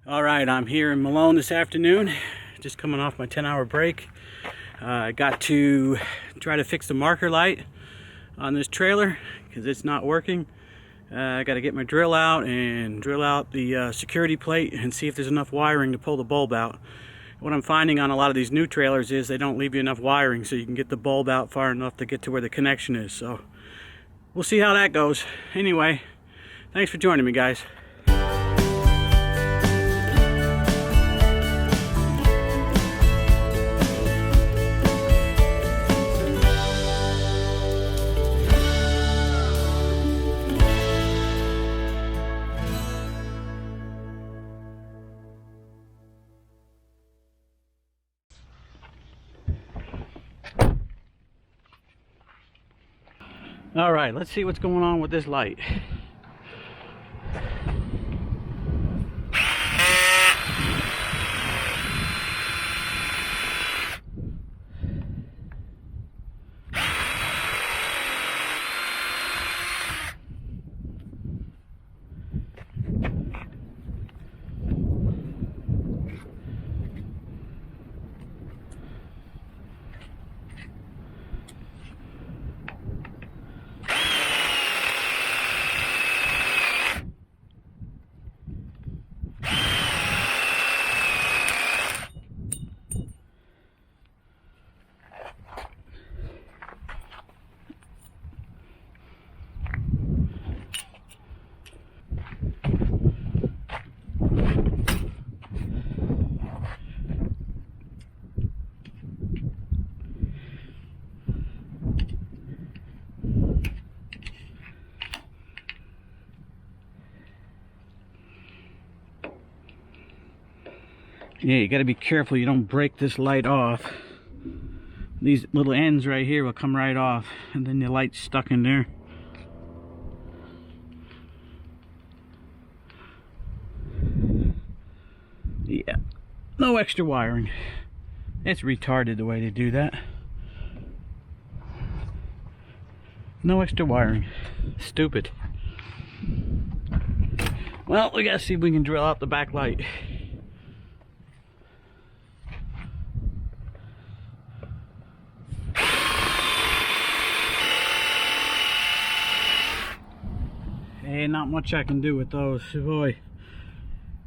All right, I'm here in Malone this afternoon, just coming off my 10-hour break. I got to try to fix the marker light on this trailer because it's not working. I got to get my drill out and drill out the security plate and see if there's enough wiring to pull the bulb out. What I'm finding on a lot of these new trailers is they don't leave you enough wiring so you can get the bulb out far enough to get to where the connection is. So we'll see how that goes. Anyway, thanks for joining me, guys. All right, let's see what's going on with this light. Yeah, you got to be careful you don't break this light off. These little ends right here will come right off, and then the light's stuck in there. Yeah, no extra wiring. It's retarded the way they do that. No extra wiring. Stupid. Well, we gotta see if we can drill out the back light. Hey, not much I can do with those. Boy,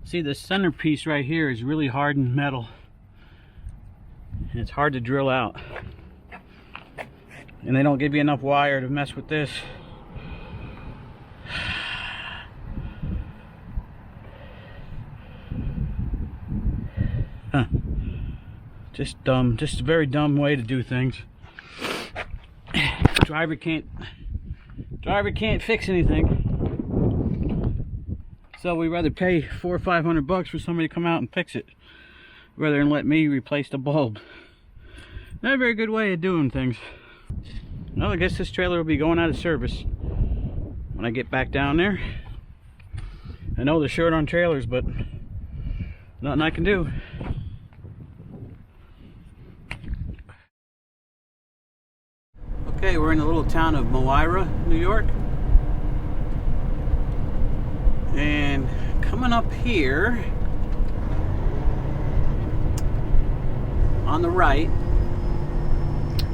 see, the centerpiece right here is really hardened metal, and it's hard to drill out, and they don't give you enough wire to mess with this. Huh. Just dumb. Just a very dumb way to do things. Driver can't fix anything. So we rather pay $400 or $500 for somebody to come out and fix it, rather than let me replace the bulb. Not a very good way of doing things. Well, I guess this trailer will be going out of service when I get back down there. I know they're short on trailers, but nothing I can do. Okay, we're in the little town of Moira, New York. And coming up here on the right,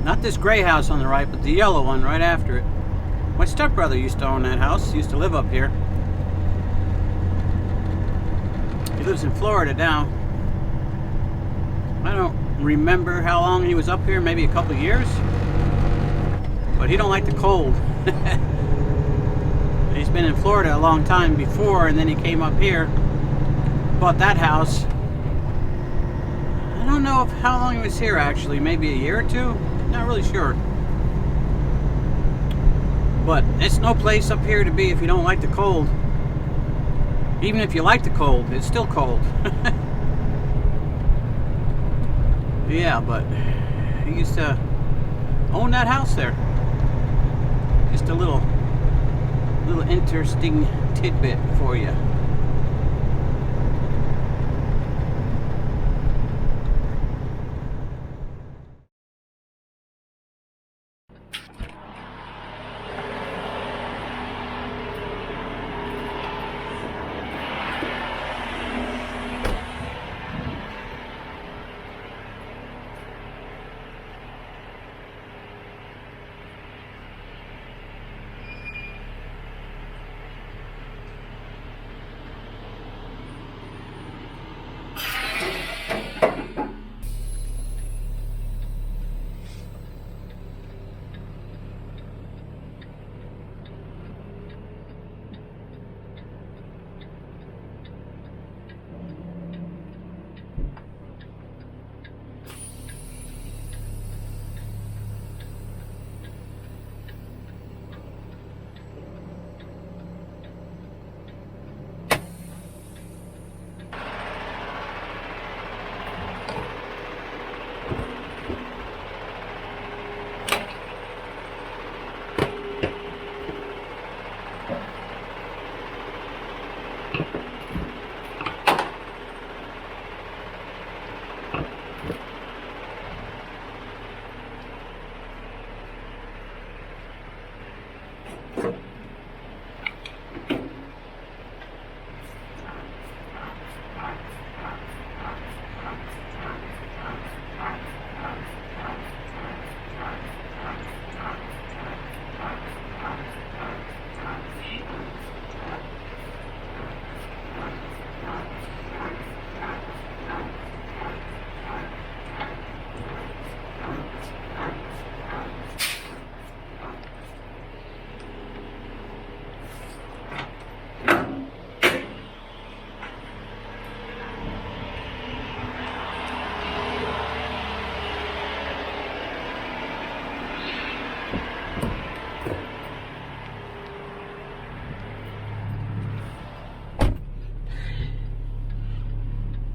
not this gray house on the right, but the yellow one right after it. My stepbrother used to own that house. He used to live up here. He lives in Florida now. I don't remember how long he was up here, maybe a couple years. But he don't like the cold. He's been in Florida a long time before, and then he came up here, bought that house. I don't know how long he was here actually, maybe a year or two, not really sure. But it's no place up here to be if you don't like the cold. Even if you like the cold, it's still cold. Yeah, but he used to own that house there. Just a little interesting tidbit for you.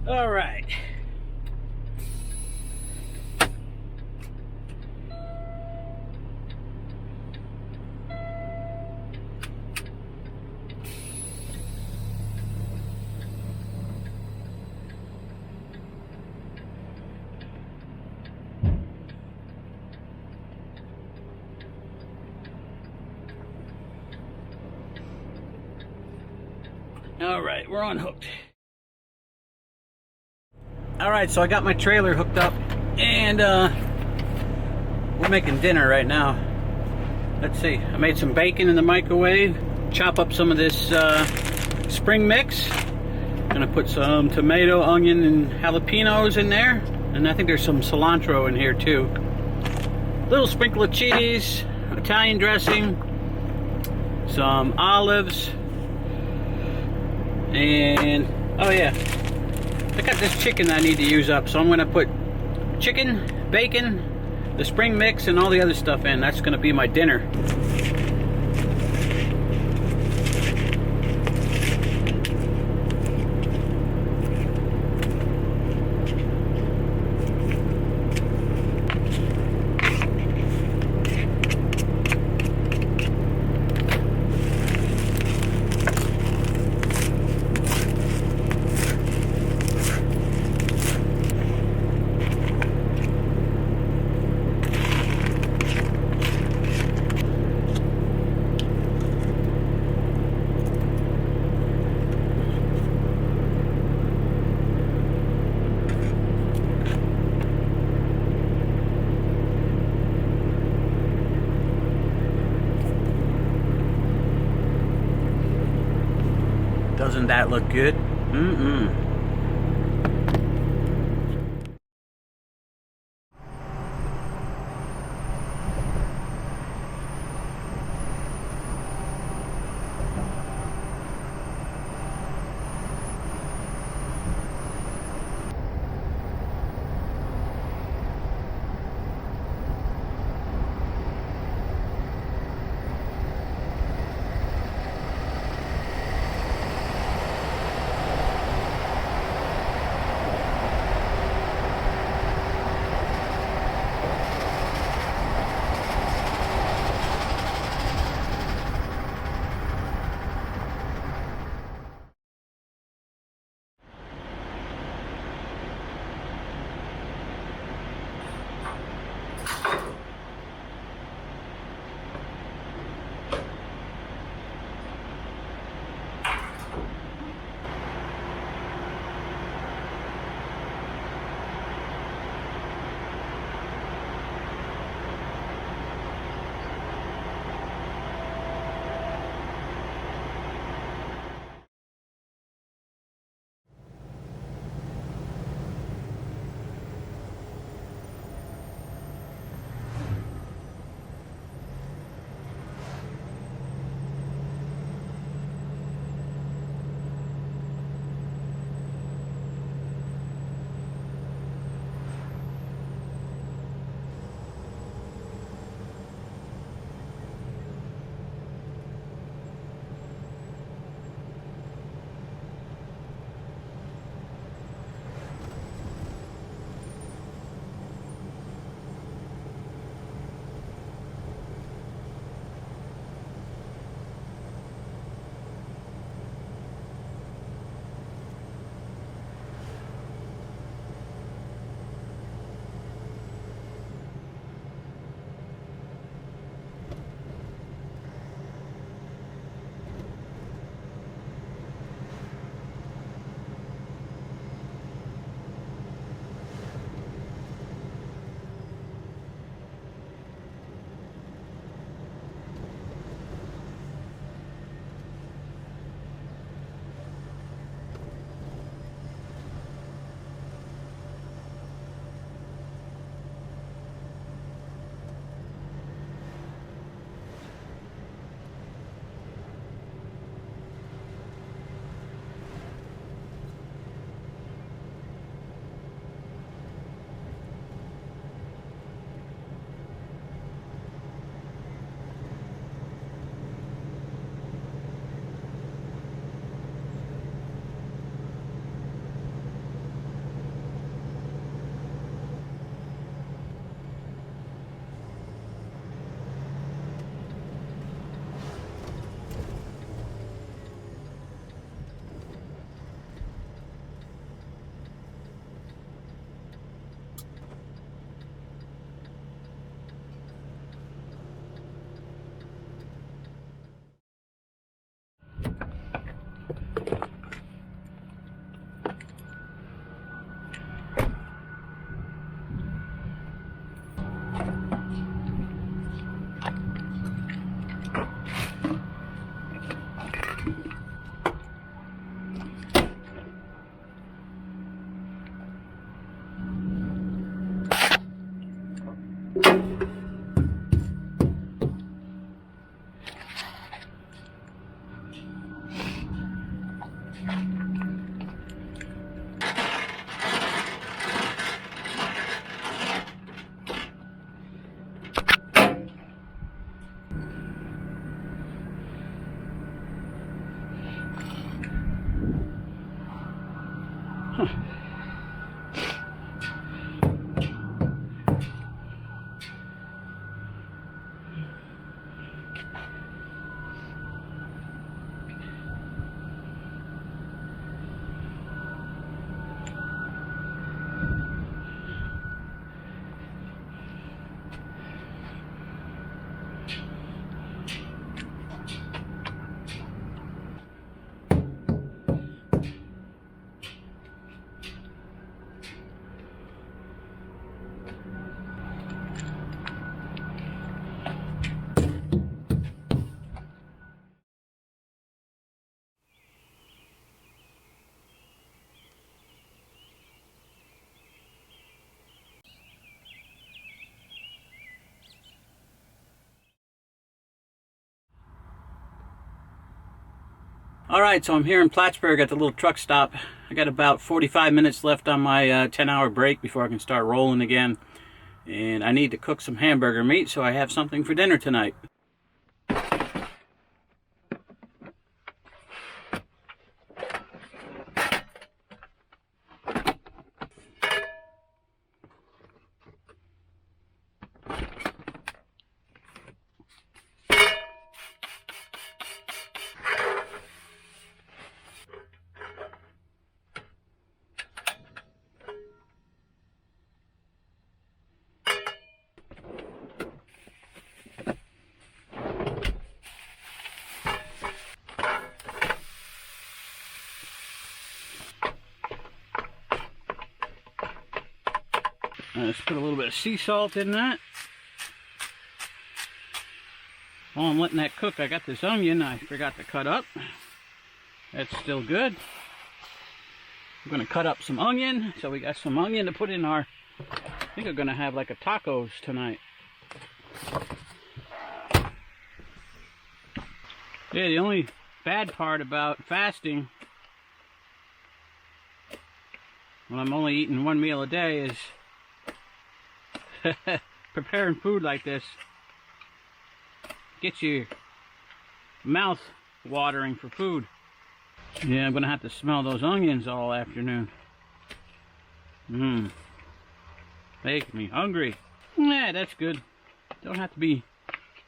All right. All right, we're unhooked. All right, so I got my trailer hooked up, and we're making dinner right now. Let's see, I made some bacon in the microwave, chop up some of this spring mix. Gonna put some tomato, onion, and jalapenos in there, and I think there's some cilantro in here too. Little sprinkle of cheese, Italian dressing, some olives, and oh yeah, I got this chicken I need to use up, so I'm gonna put chicken, bacon, the spring mix, and all the other stuff in. That's gonna be my dinner. Doesn't that look good? Alright, so I'm here in Plattsburgh at the little truck stop. I got about 45 minutes left on my 10-hour break before I can start rolling again. And I need to cook some hamburger meat, so I have something for dinner tonight. Let's put a little bit of sea salt in that. While I'm letting that cook, I got this onion I forgot to cut up. That's still good. I'm going to cut up some onion. So we got some onion to put in our, I think we're going to have like a tacos tonight. Yeah, the only bad part about fasting, when I'm only eating one meal a day, is preparing food like this gets your mouth watering for food. Yeah, I'm gonna have to smell those onions all afternoon. Make me hungry. Yeah, that's good. Don't have to be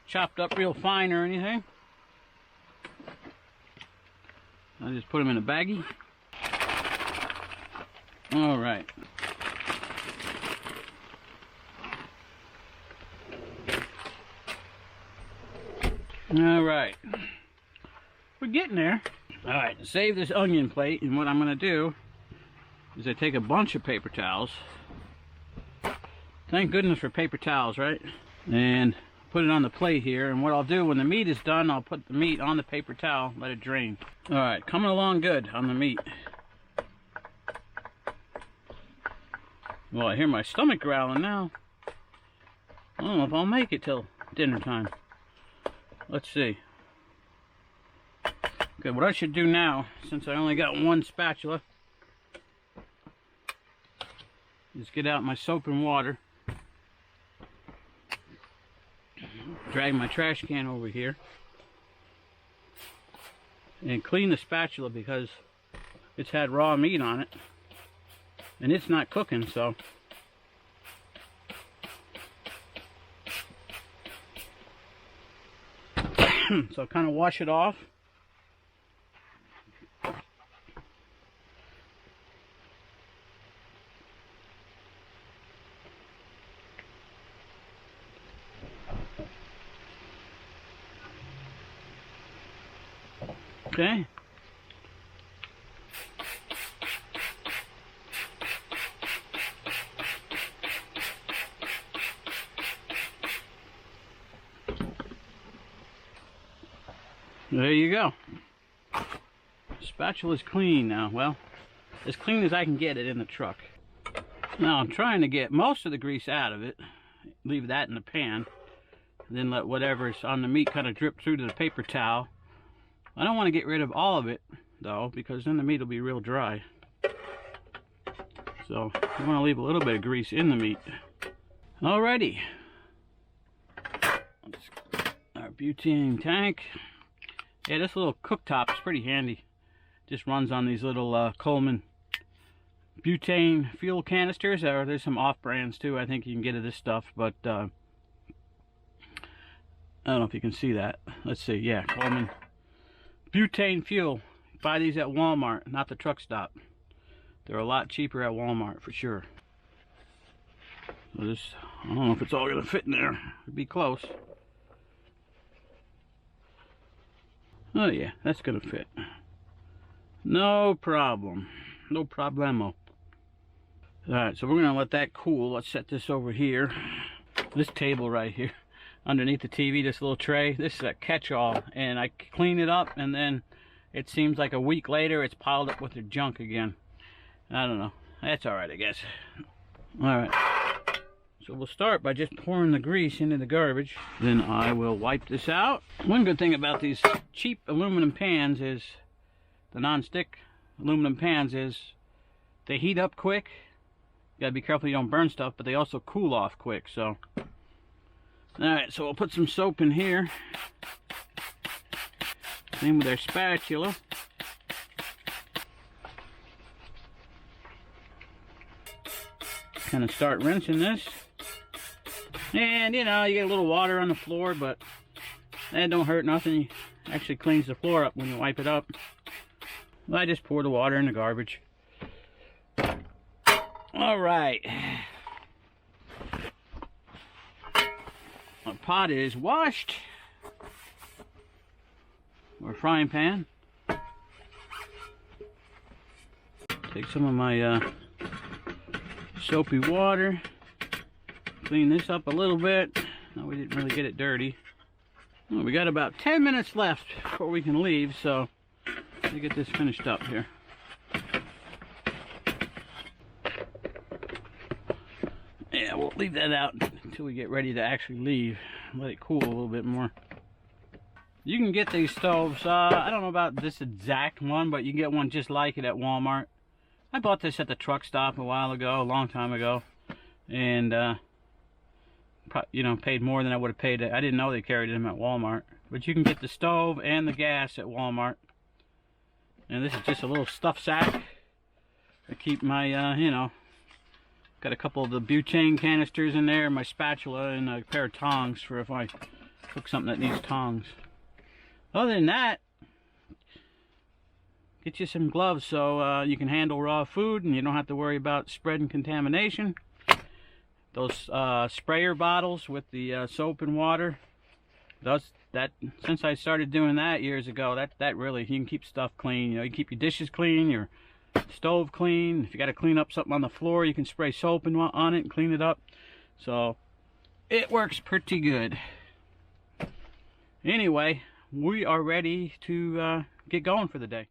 chopped up real fine or anything. I'll just put them in a baggie. All right. Alright, we're getting there. Alright, to save this onion plate, and what I'm going to do is I take a bunch of paper towels. Thank goodness for paper towels, right? And put it on the plate here, and what I'll do when the meat is done, I'll put the meat on the paper towel, let it drain. Alright, coming along good on the meat. Well, I hear my stomach growling now. I don't know if I'll make it till dinner time. Let's see. Okay, what I should do now, since I only got one spatula, is get out my soap and water, drag my trash can over here, and clean the spatula because it's had raw meat on it, and it's not cooking, so so kind of wash it off. Okay. There you go. Spatula's clean now. Well, as clean as I can get it in the truck. Now I'm trying to get most of the grease out of it, leave that in the pan, and then let whatever's on the meat kind of drip through to the paper towel. I don't want to get rid of all of it though, because then the meat will be real dry. So you want to leave a little bit of grease in the meat. Alrighty. Our butane tank. Yeah, this little cooktop is pretty handy. Just runs on these little Coleman butane fuel canisters. There's some off-brands too. I think you can get of this stuff, but I don't know if you can see that. Let's see. Yeah, Coleman butane fuel. Buy these at Walmart, not the truck stop. They're a lot cheaper at Walmart for sure. So this, I don't know if it's all gonna fit in there. It'd be close. Oh yeah, that's gonna fit. No problem. No problemo. Alright, so we're gonna let that cool. Let's set this over here. This table right here, underneath the TV, this little tray, this is a catch-all, and I clean it up, and then it seems like a week later it's piled up with the junk again. I don't know. That's alright, I guess. Alright. So we'll start by just pouring the grease into the garbage. Then I will wipe this out. One good thing about these cheap aluminum pans is, the non-stick aluminum pans, is they heat up quick. You gotta be careful you don't burn stuff, but they also cool off quick, so. Alright, so we'll put some soap in here. Same with our spatula. Kind of start rinsing this. And you know, you get a little water on the floor, but that don't hurt nothing. It actually cleans the floor up when you wipe it up. Well, I just pour the water in the garbage. Alright. Our pot is washed. Our frying pan. Take some of my soapy water. Clean this up a little bit. No, we didn't really get it dirty. Well, we got about 10 minutes left before we can leave, so let's get this finished up here. Yeah, we'll leave that out until we get ready to actually leave. Let it cool a little bit more. You can get these stoves, I don't know about this exact one, but you can get one just like it at Walmart. I bought this at the truck stop a while ago, a long time ago, and you know, paid more than I would have paid. I didn't know they carried them at Walmart, but you can get the stove and the gas at Walmart. And this is just a little stuff sack to keep my, you know, got a couple of the butane canisters in there, my spatula, and a pair of tongs for if I cook something that needs tongs. Other than that, get you some gloves so you can handle raw food and you don't have to worry about spreading contamination. Those sprayer bottles with the soap and water, since I started doing that years ago, that really, you can keep stuff clean. You know, you keep your dishes clean, your stove clean. If you got to clean up something on the floor, you can spray soap on it and clean it up. So it works pretty good. Anyway, we are ready to get going for the day.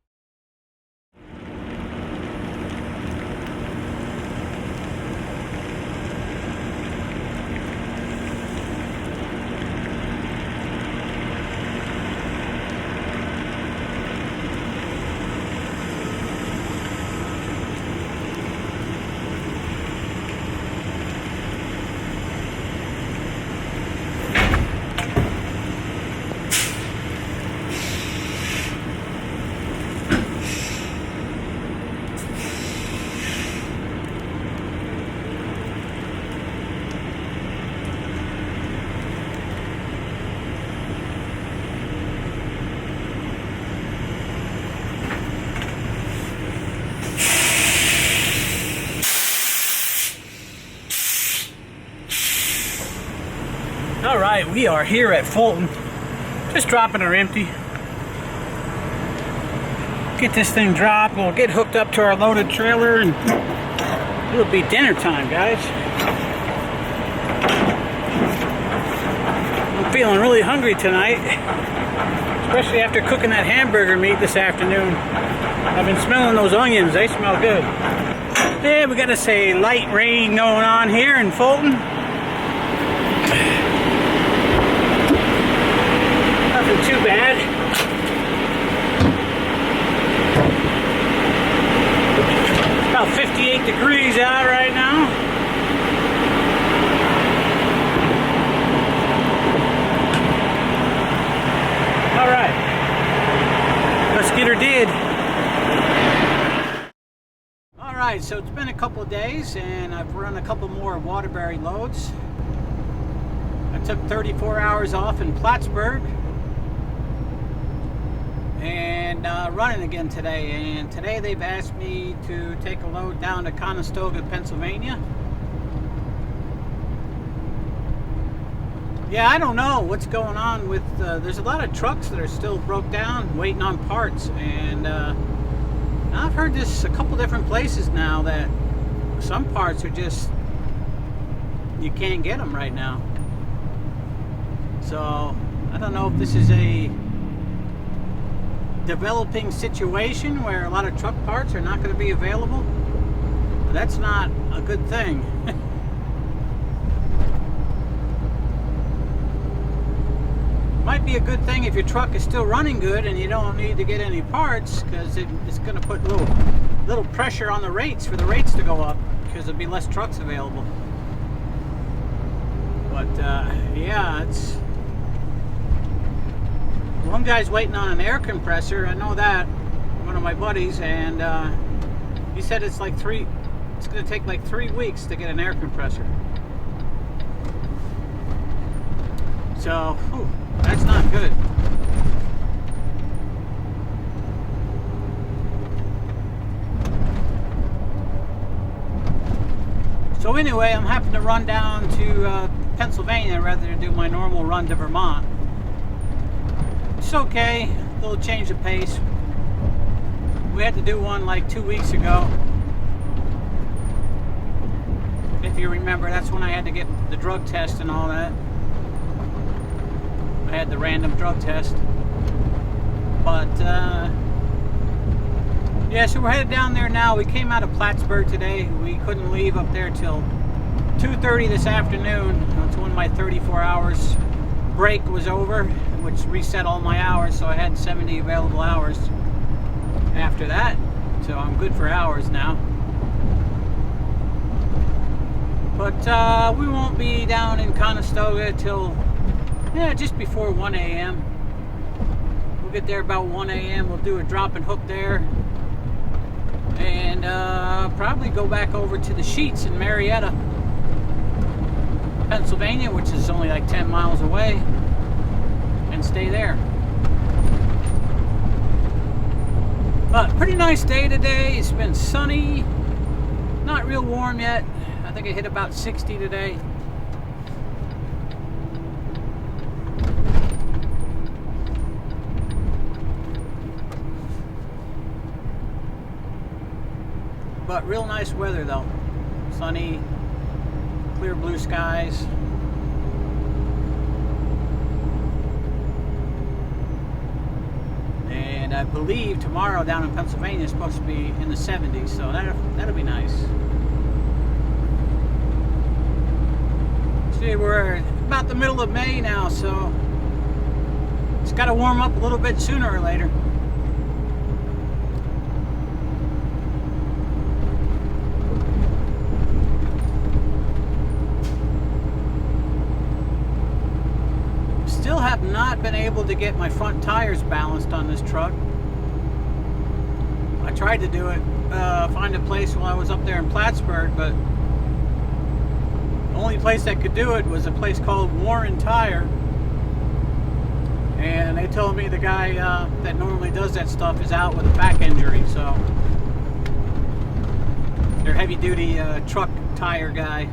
Alright, we are here at Fulton, just dropping our empty. Get this thing dropped, we'll get hooked up to our loaded trailer, and it'll be dinner time, guys. I'm feeling really hungry tonight, especially after cooking that hamburger meat this afternoon. I've been smelling those onions, they smell good. Yeah, we got to say light rain going on here in Fulton. nothing too bad. It's about 58 degrees out right now. All right, let's get her did. All right, so it's been a couple of days and I've run a couple more Waterbury loads. I took 34 hours off in Plattsburgh and running again today. And today they've asked me to take a load down to Conestoga, Pennsylvania. Yeah, I don't know what's going on with, there's a lot of trucks that are still broke down, waiting on parts. And I've heard this a couple different places now that some parts are just, you can't get them right now. So, I don't know if this is a developing situation where a lot of truck parts are not going to be available. But that's not a good thing. Might be a good thing if your truck is still running good and you don't need to get any parts, because it's going to put a little pressure on the rates for the rates to go up, because there'll be less trucks available. But yeah, it's one guy's waiting on an air compressor. I know that, one of my buddies, and he said it's going to take like 3 weeks to get an air compressor. So, whew, that's not good. So anyway, I'm having to run down to Pennsylvania rather than do my normal run to Vermont. It's okay, a little change of pace. We had to do one like 2 weeks ago. If you remember, that's when I had to get the drug test and all that. I had the random drug test. But yeah, so we're headed down there now. We came out of Plattsburgh today. We couldn't leave up there till 2:30 this afternoon. That's when my 34 hours break was over, which reset all my hours, so I had 70 available hours after that. So I'm good for hours now. But we won't be down in Conestoga till just before 1 a.m. We'll get there about 1 a.m. We'll do a drop and hook there. And probably go back over to the Sheets in Marietta, Pennsylvania, which is only like 10 miles away, and stay there. But pretty nice day today. It's been sunny, not real warm yet. I think it hit about 60 today. But real nice weather though. Sunny, clear blue skies. And I believe tomorrow down in Pennsylvania is supposed to be in the 70s, so that'll be nice. See, we're about the middle of May now, so it's got to warm up a little bit sooner or later. Still have not been able to get my front tires balanced on this truck. I tried to do it, find a place while I was up there in Plattsburgh, but the only place that could do it was a place called Warren Tire. And they told me the guy that normally does that stuff is out with a back injury, so they're heavy duty truck tire guy.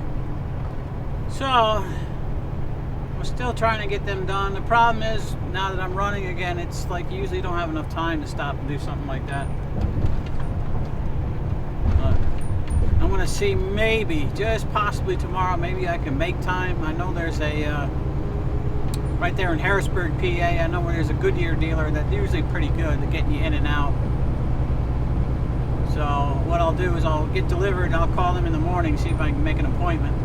So I'm still trying to get them done. The problem is, now that I'm running again, it's like you usually don't have enough time to stop and do something like that. But I'm going to see, maybe, just possibly tomorrow, maybe I can make time. I know there's a, right there in Harrisburg, PA, I know where there's a Goodyear dealer that's usually pretty good at getting you in and out. So what I'll do is I'll get delivered and I'll call them in the morning, see if I can make an appointment.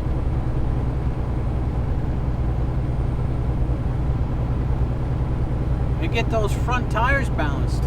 to get those front tires balanced.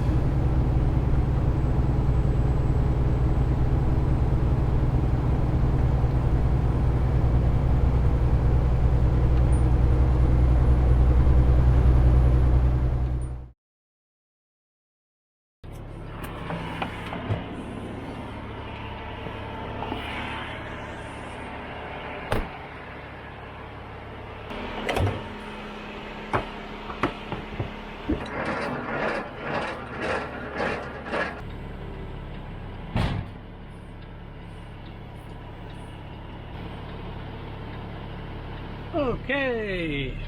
Okay,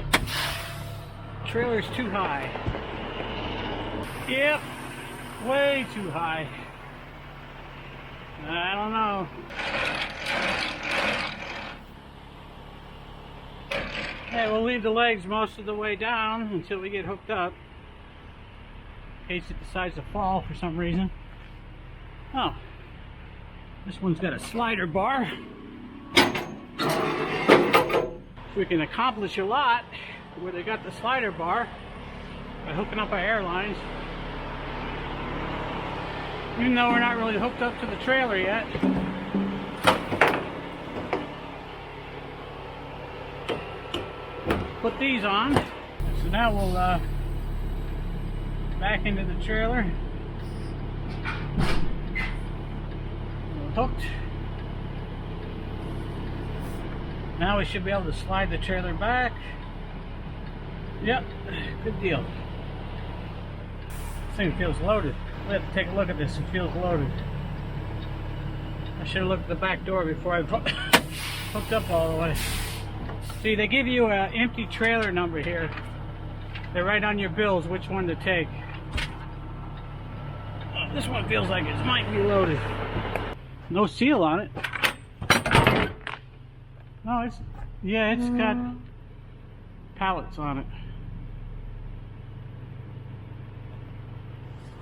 trailer's too high. Yep, way too high. I don't know. Yeah, we'll leave the legs most of the way down until we get hooked up, in case it decides to fall for some reason. Oh, this one's got a slider bar. We can accomplish a lot where they got the slider bar by hooking up our airlines. Even though we're not really hooked up to the trailer yet. Put these on. So now we'll back into the trailer. We're hooked. Now we should be able to slide the trailer back. Yep, good deal. This thing feels loaded. We have to take a look at this. It feels loaded. I should have looked at the back door before I hooked up all the way. See, they give you an empty trailer number here. They write on your bills which one to take. Oh, this one feels like it might be loaded. No seal on it. No, it's got pallets on it.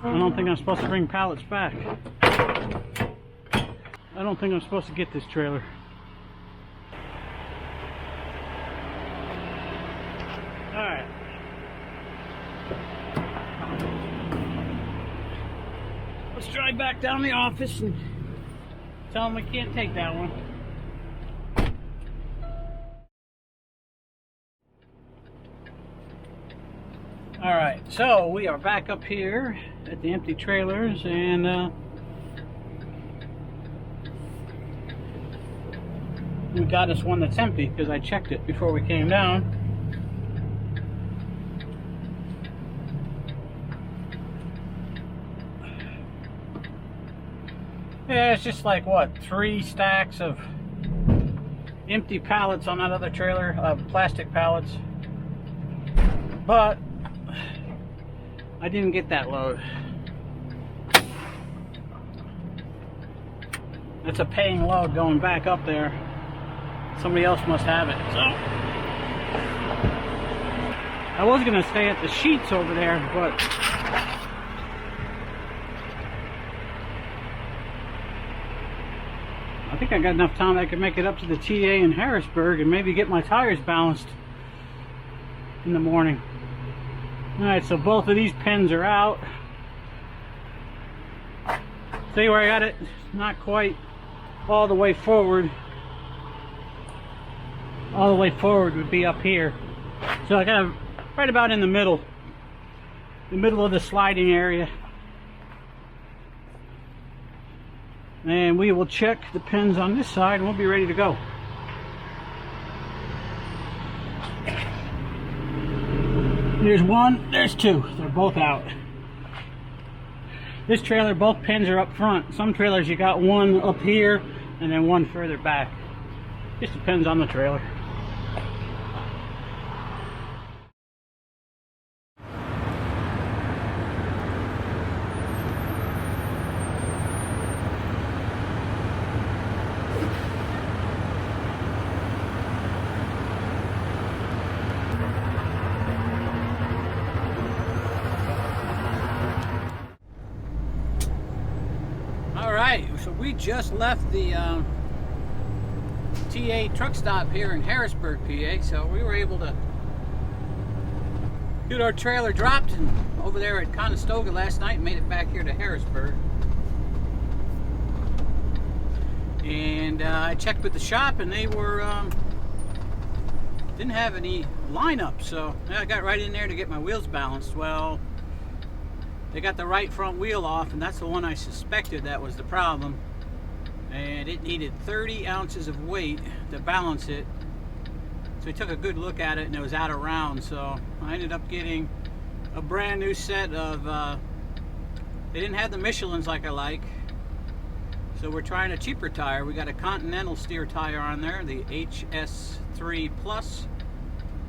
I don't think I'm supposed to bring pallets back. I don't think I'm supposed to get this trailer. Alright. Let's drive back down the office and tell them we can't take that one. Alright, so we are back up here at the empty trailers, and we got us one that's empty because I checked it before we came down. Yeah, it's just like, what, 3 stacks of empty pallets on that other trailer, plastic pallets. But I didn't get that load. That's a paying load going back up there. Somebody else must have it. So I was gonna stay at the sheets over there, but I think I got enough time I could make it up to the TA in Harrisburg and maybe get my tires balanced in the morning. Alright, so both of these pins are out. See where I got it? Not quite all the way forward. All the way forward would be up here. So I got it right about in the middle of the sliding area. And we will check the pins on this side and we'll be ready to go. There's one, there's two. They're both out. This trailer, both pins are up front. Some trailers you got one up here and then one further back. Just depends on the trailer. So we just left the TA truck stop here in Harrisburg, PA, so we were able to Get our trailer dropped and over there at Conestoga last night and made it back here to Harrisburg. And I checked with the shop and they were didn't have any lineup, so I got right in there to get my wheels balanced. Well, they got the right front wheel off, and that's the one I suspected that was the problem. And it needed 30 ounces of weight to balance it. So we took a good look at it and it was out of round, so I ended up getting a brand new set of, they didn't have the Michelins like I like, so we're trying a cheaper tire. We got a Continental steer tire on there, the HS3 Plus.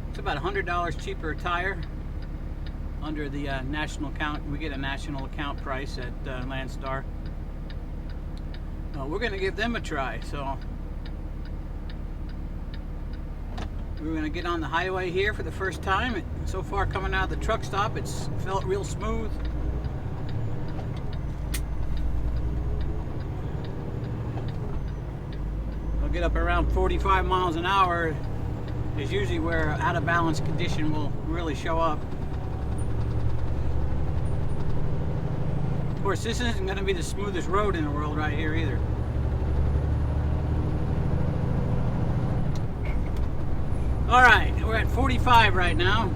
It's about $100 cheaper tire under the national account. We get a national account price at Landstar. We're going to give them a try, so we're going to get on the highway here for the first time. So far, coming out of the truck stop, it's felt real smooth. I'll get up around 45 miles an hour is usually where out of balance condition will really show up. Of course, this isn't going to be the smoothest road in the world right here either. Alright, we're at 45 right now.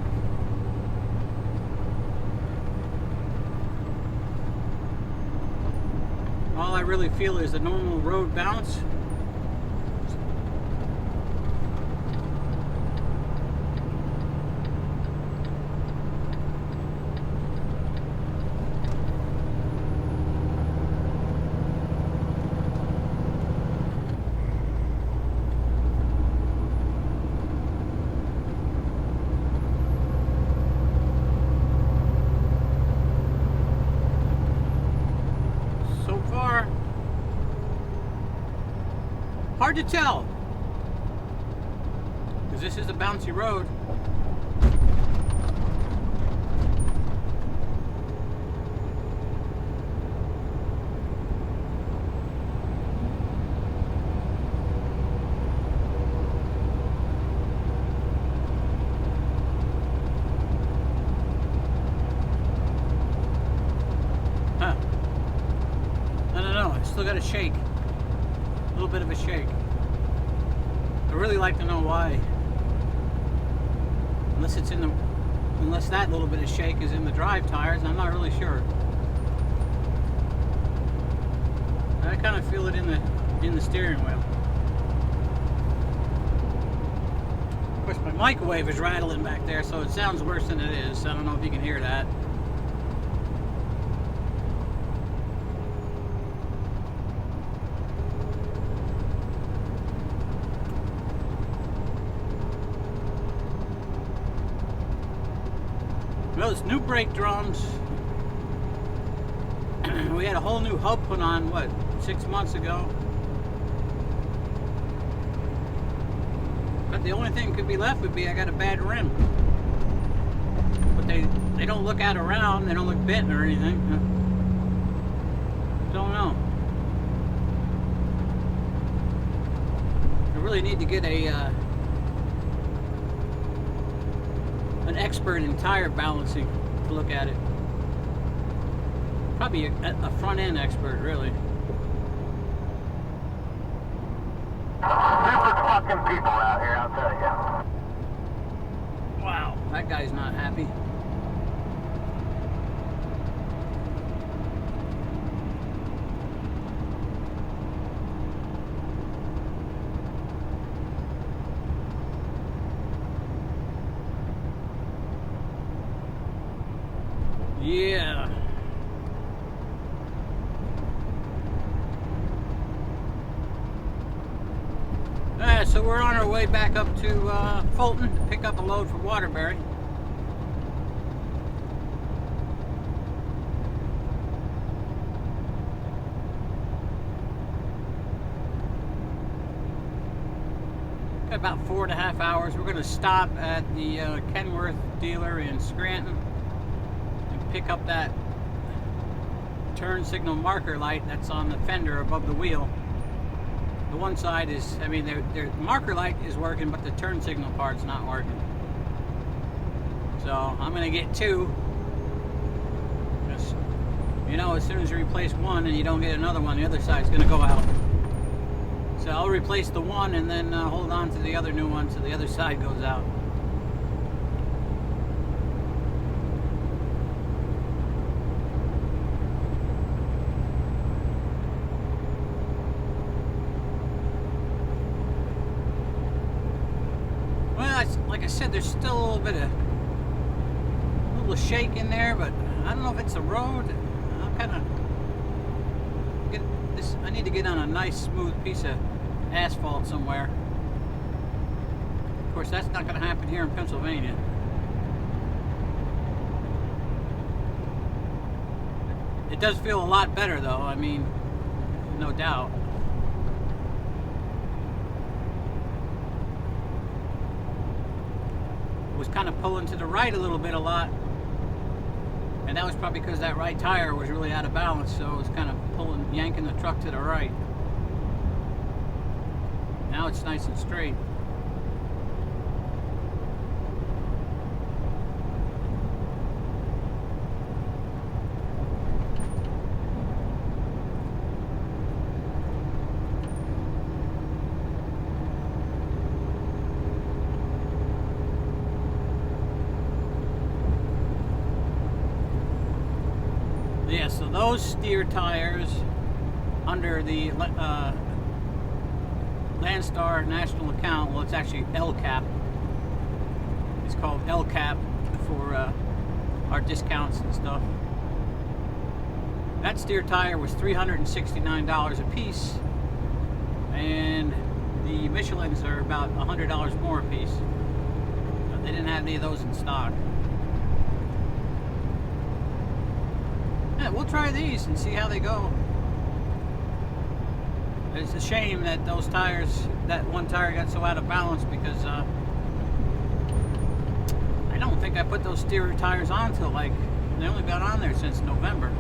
All I really feel is the normal road bounce. Hard to tell, because this is a bouncy road. Huh. I don't know, I still got a shake. A little bit of a shake. I really like to know why. Unless that little bit of shake is in the drive tires, I'm not really sure. I kind of feel it in the steering wheel. Of course, my microwave is rattling back there, so it sounds worse than it is. I don't know if you can hear that. Those new brake drums, we had a whole new hub put on, what, 6 months ago? But the only thing that could be left would be I got a bad rim. But they don't look out around, they don't look bent or anything. Don't know. I really need to get an expert in tire balancing to look at it. Probably a front end expert, really. Stupid fucking people out here, I'll tell you. Wow, that guy's not happy. Yeah. So we're on our way back up to Fulton to pick up a load from Waterbury. Got about 4.5 hours. We're going to stop at the Kenworth dealer in Scranton and pick up that turn signal marker light that's on the fender above the wheel. The one side is, I mean, the marker light is working, but the turn signal part's not working. So I'm gonna get 2. Because, you know, as soon as you replace one and you don't get another one, the other side's gonna go out. So I'll replace the one and then hold on to the other new one so the other side goes out. Like I said, there's still a little bit of shake in there, but I don't know if it's the road. I'm kind of I need to get on a nice smooth piece of asphalt somewhere. Of course, that's not going to happen here in Pennsylvania. It does feel a lot better though, I mean, no doubt. Was kind of pulling to the right a little bit a lot, and that was probably because that right tire was really out of balance, so it was kind of yanking the truck to the right. Now it's nice and straight. Yeah, so those steer tires under the Landstar national account, well, it's actually LCAP. It's called LCAP for our discounts and stuff. That steer tire was $369 a piece, and the Michelins are about $100 more a piece. They didn't have any of those in stock. Yeah, we'll try these and see how they go. It's a shame that those tires, that one tire got so out of balance, because I don't think I put those steer tires on till like, they only got on there since November.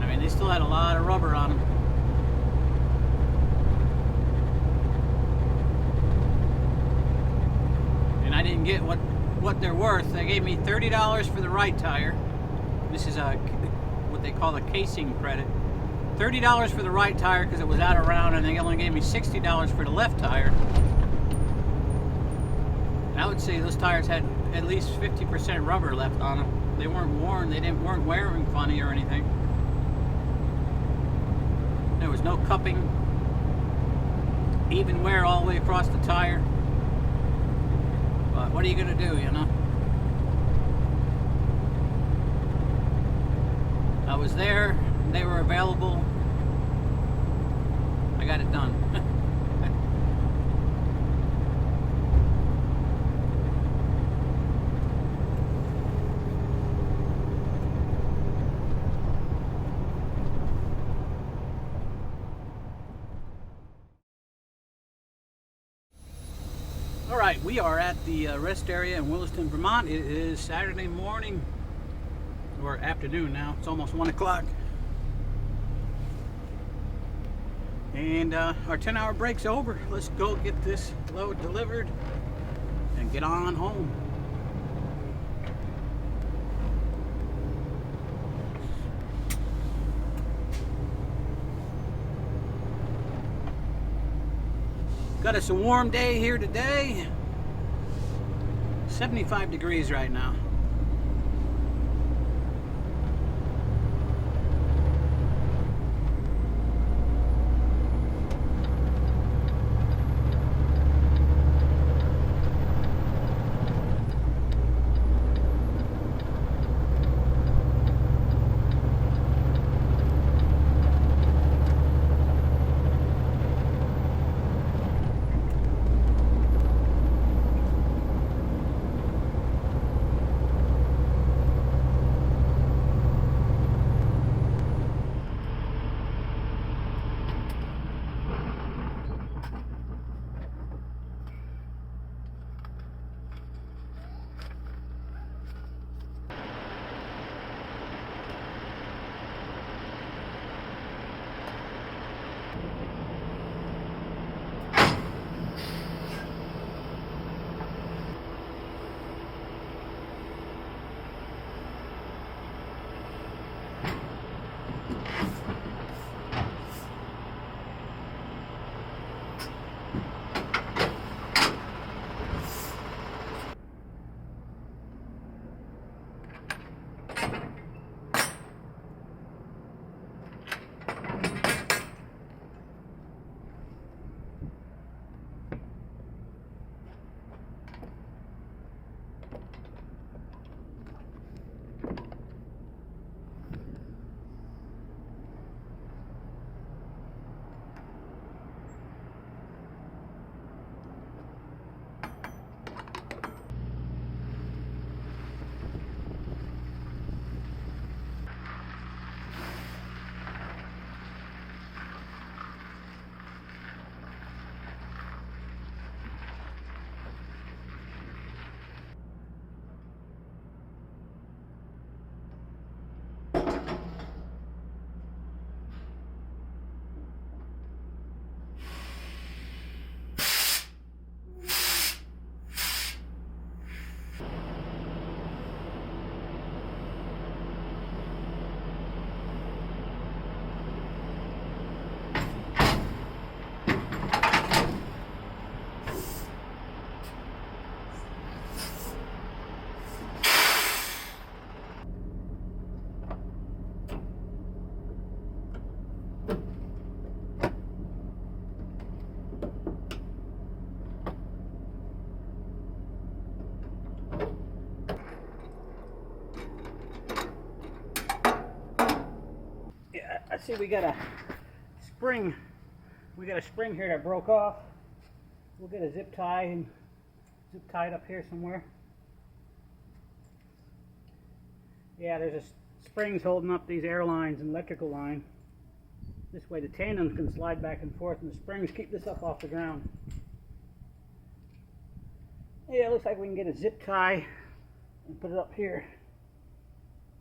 I mean, they still had a lot of rubber on them. And I didn't get what they're worth. They gave me $30 for the right tire. This is what they call a casing credit. $30 for the right tire because it was out of round, and they only gave me $60 for the left tire. And I would say those tires had at least 50% rubber left on them. They weren't worn. They weren't wearing funny or anything. There was no cupping. Even wear all the way across the tire. But what are you gonna do, you know? I was there, they were available. I got it done. Alright, we are at the rest area in Williston, Vermont. It is Saturday morning, or afternoon now. It's almost 1 o'clock. And our 10-hour break's over. Let's go get this load delivered and get on home. Got us a warm day here today. 75 degrees right now. see we got a spring. We got a spring here that broke off. We'll get a zip tie and zip tie it up here somewhere. Yeah, there's a springs holding up these air lines and electrical line. This way the tandems can slide back and forth and the springs keep this up off the ground. Yeah, it looks like we can get a zip tie and put it up here.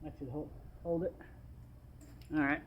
That should hold it. Alright.